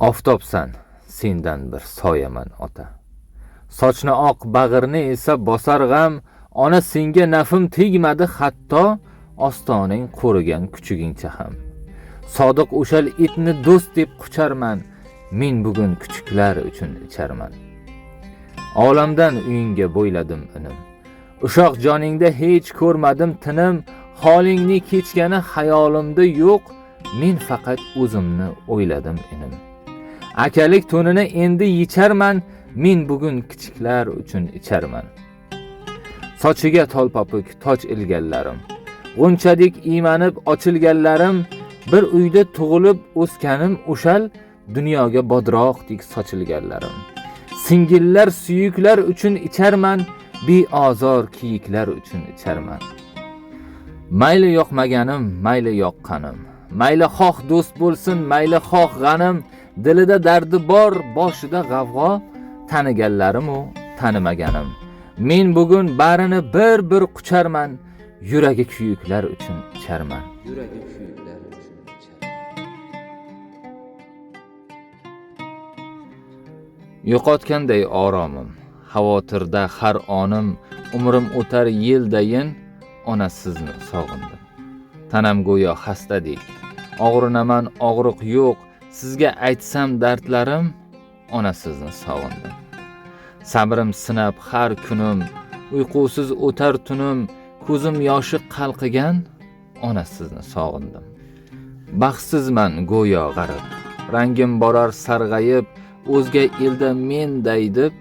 Oftobsan, sendan bir soyaman ota. Sochni oq, bag'irni esa bosar g'am. Ona, senga nafim tegmadi hatto, ostoning qo'rigan kuchugingcha ham. Sodiq o'shal itni do'st deb qucharman, men bugun kuchuklar uchun icharman. Olamdan uyingga bo'yladim inim, ushoq joningda hech ko'rmadim tinim. Holingni kechgani xayolimda yo'q, men faqat o'zimni o'yladim inim. Akalik to'nini endi yecharman, men bugun kichiklar uchun icharman. Sochiga tolpopuk toj ilganlarim, g'unchadek iymanib ochilganlarim, bir uyda tug'ilib o'sganim o'shal, dunyoga bodroqdek sochilganlarim. Singillar, suyuklar uchun icharman, beozor kiyiklar uchun icharman. Mayli yoqmaganim, mayli yoqqanim, mayli xoh do'st bo'lsin, mayli xoh g'anim, dilida dardi bor, boshida g'avg'o, taniganlarim u tanimaganim. Men bugun barini bir qucharman, yuragi kuyuklar uchun icharman. Yo'qotganday oromim, xavotirda har onim, umrim o'tar yildayin, ona sizni sog'indim. Tanam go'yo xastadek, og'rinaman, og'riq yo'q, sizga aytsam dardlarim, ona sizni sog'indim. Sabrim sinab har kunim, uyqusiz o'tar tunim, ko'zim yoshi qalqigan, ona sizni sog'indim. Baxtsizman go'yo g'arib, rangim borar sarg'ayib, o'zga elda menday deb,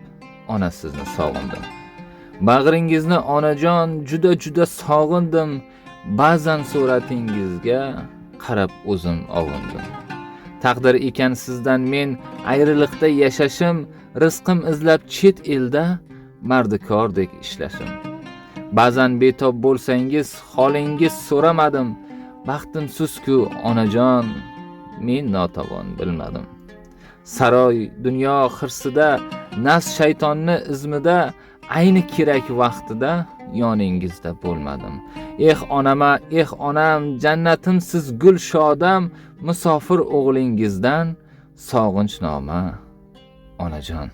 ona sizni sog'indim. Bag'ringizni onajon juda sog'indim, ba'zan suratingizga qarab o'zim ovundim. Taqdir ekan sizdan men ayriliqda yashashim, rizqim izlab chet elda mardikordek ishlashim. Ba'zan betob bo'lsangiz, holingiz so'ramadim, baxtimsiz-ku onajon, men notavon bilmadim. Saroy dunyo xirsida, nafs shaytonni izmida, ayni kerak vaqtida yoningizda bo'lmadim. Eh onam, jannatimsiz gul shodam, musofir o'g'lingizdan sog'inchnoma onajon.